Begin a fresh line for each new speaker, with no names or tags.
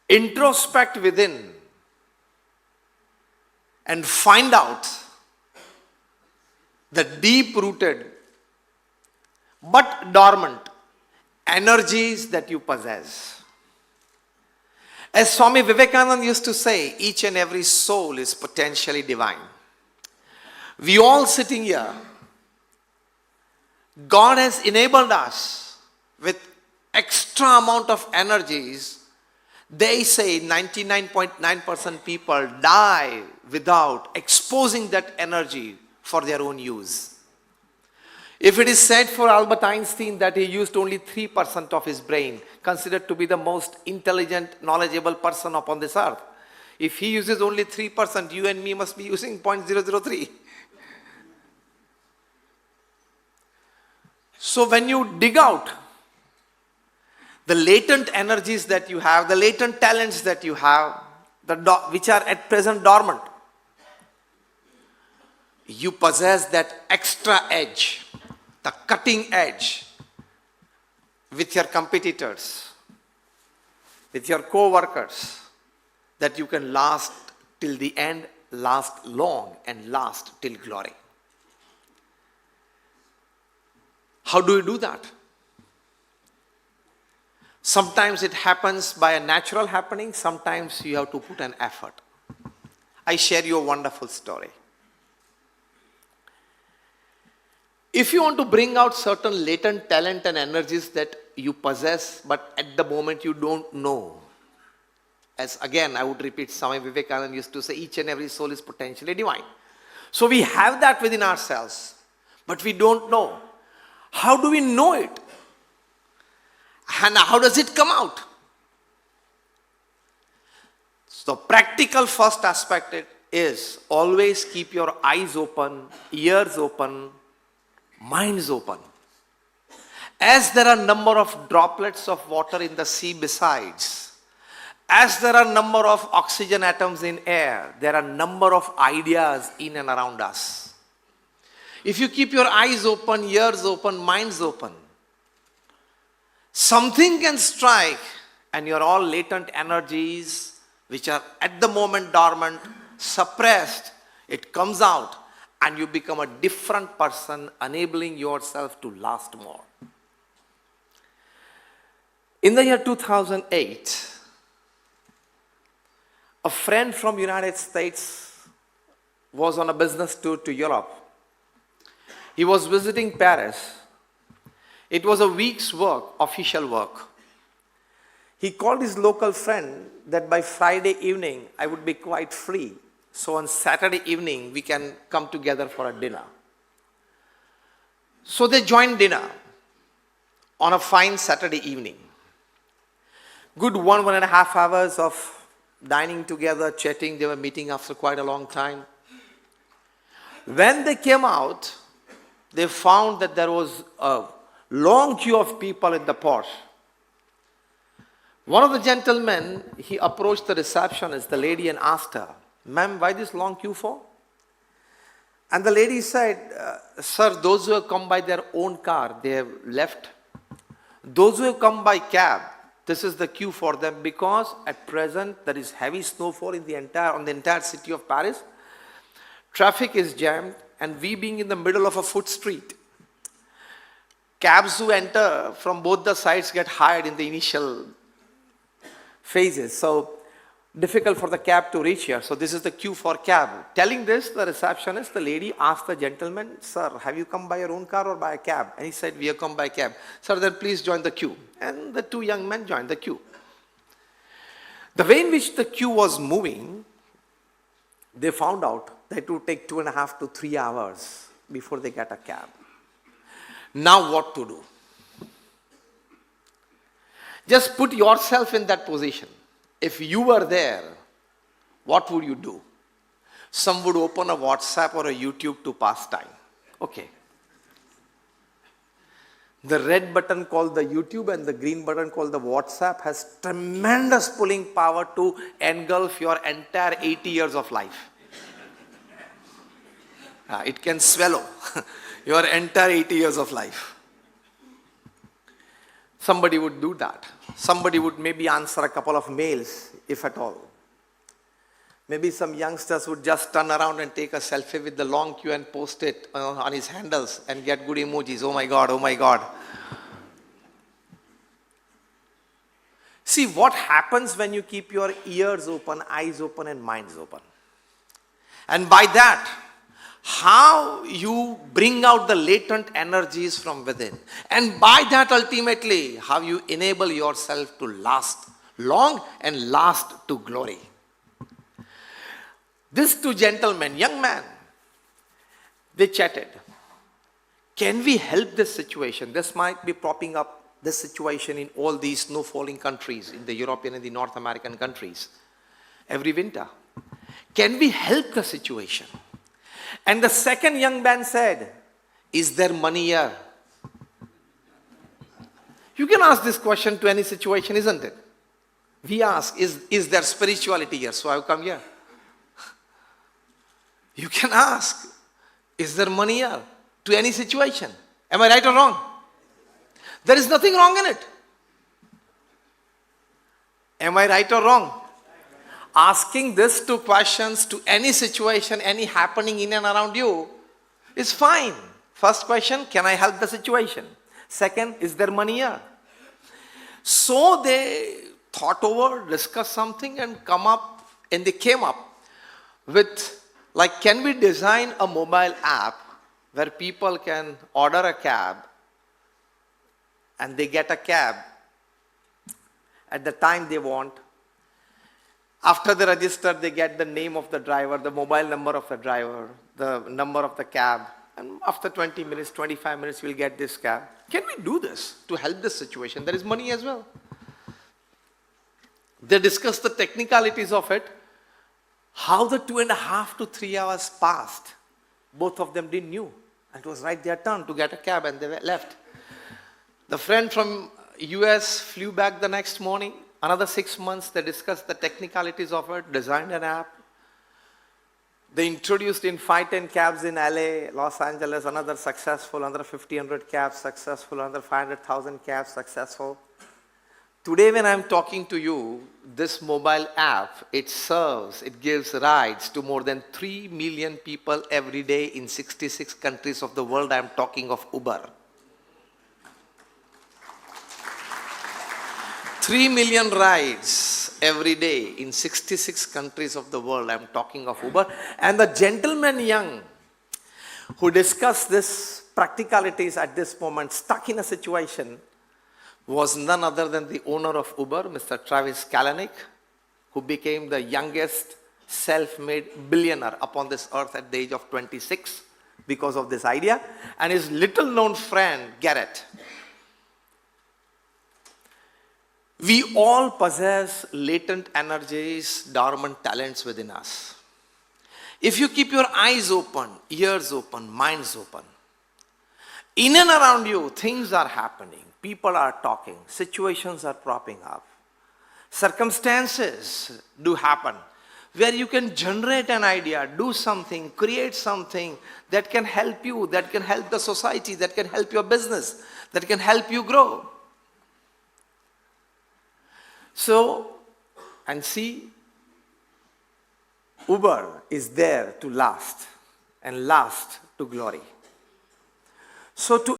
introspect within and find out the deep-rooted but dormant energies that you possess. As Swami Vivekananda used to say, each and every soul is potentially divine. We all sitting here, God has enabled us with extra amount of energies. They say 99.9% people die without exposing that energy for their own use. If it is said for Albert Einstein that he used only 3% of his brain, considered to be the most intelligent, knowledgeable person upon this earth, if he uses only 3%, you and me must be using 0.003. So when you dig out the latent energies that you have, the latent talents that you have, which are at present dormant, you possess that extra edge, the cutting edge with your competitors, with your co-workers, that you can last till the end, last long and last till glory. How do you do that? Sometimes it happens by a natural happening, sometimes you have to put an effort. I share you a wonderful story. If you want to bring out certain latent talent and energies that you possess, but at the moment you don't know, as again I would repeat, Swami Vivekananda used to say, each and every soul is potentially divine. So we have that within ourselves, but we don't know. How do we know it? And how does it come out? So practical first aspect is always keep your eyes open, ears open, minds open. As there are number of droplets of water in the sea besides, as there are number of oxygen atoms in air, there are number of ideas in and around us. If you keep your eyes open, ears open, minds open, something can strike and your all latent energies which are at the moment dormant, suppressed, it comes out and you become a different person, enabling yourself to last more. In the year 2008, a friend from United States was on a business tour to Europe. He was visiting Paris. It was a week's work, official work. He called his local friend that by Friday evening I would be quite free. So on Saturday evening we can come together for a dinner. So they joined dinner on a fine Saturday evening. Good 1.5 hours of dining together, chatting. They were meeting after quite a long time. When they came out, they found that there was a long queue of people in the Porsche. One of the gentlemen, he approached the receptionist, the lady, and asked her, "Ma'am, why this long queue for?" And the lady said, "Sir, those who have come by their own car, they have left. Those who have come by cab, this is the queue for them, because at present there is heavy snowfall on the entire city of Paris. Traffic is jammed, and we being in the middle of a foot street, cabs who enter from both the sides get hired in the initial phases. So difficult for the cab to reach here. So this is the queue for cab." Telling this, the receptionist, the lady, asked the gentleman, "Sir, have you come by your own car or by a cab?" And he said, "We have come by cab." "Sir, then please join the queue." And the two young men joined the queue. The way in which the queue was moving, they found out that it would take 2.5 to 3 hours before they get a cab. Now what to do? Just put yourself in that position. If you were there, what would you do? Some would open a WhatsApp or a YouTube to pass time. Okay. The red button called the YouTube and the green button called the WhatsApp has tremendous pulling power to engulf your entire 80 years of life. It can swallow your entire 80 years of life. Somebody would do that. somebody would maybe answer a couple of mails, if at all. Maybe some youngsters would just turn around and take a selfie with the long queue and post it on his handles and get good emojis. Oh my God, oh my God. See what happens when you keep your ears open, eyes open, and minds open. And by that, how you bring out the latent energies from within. And by that, ultimately, how you enable yourself to last long and last to glory. These two gentlemen, young man, they chatted. Can we help this situation? This might be propping up this situation in all these snow-falling countries, in the European and the North American countries, every winter. Can we help the situation? And the second young man said, is there money here? You can ask this question to any situation, isn't it? We ask, is there spirituality here? So I've come here. You can ask, is there money here? To any situation. Am I right or wrong? There is nothing wrong in it. Am I right or wrong? Asking these two questions to any situation, any happening in and around you is fine. First question, can I help the situation? Second, is there money here? So they thought over, discussed something and they came up with, like, can we design a mobile app where people can order a cab and they get a cab at the time they want. After they register, they get the name of the driver, the mobile number of the driver, the number of the cab. And after 20 minutes, 25 minutes, we'll get this cab. Can we do this to help this situation? There is money as well. They discussed the technicalities of it. How the 2.5 to 3 hours passed, both of them didn't know. And it was right their turn to get a cab and they left. The friend from US flew back the next morning. Another 6 months, they discussed the technicalities of it, designed an app. They introduced in 5-10 cabs in LA, Los Angeles, another successful, another 1,500 cabs successful, another 500,000 cabs successful. Today when I'm talking to you, this mobile app, it gives rides to more than 3 million people every day in 66 countries of the world. I'm talking of Uber. 3 million rides every day in 66 countries of the world. I'm talking of Uber. And the gentleman young who discussed this practicalities at this moment, stuck in a situation, was none other than the owner of Uber, Mr. Travis Kalanick, who became the youngest self-made billionaire upon this earth at the age of 26 because of this idea, and his little-known friend, Garrett. We all possess latent energies, dormant talents within us. If you keep your eyes open, ears open, minds open, in and around you, things are happening. People are talking. Situations are propping up. Circumstances do happen where you can generate an idea, do something, create something that can help you, that can help the society, that can help your business, that can help you grow. So, and see, Uber is there to last and last to glory. So to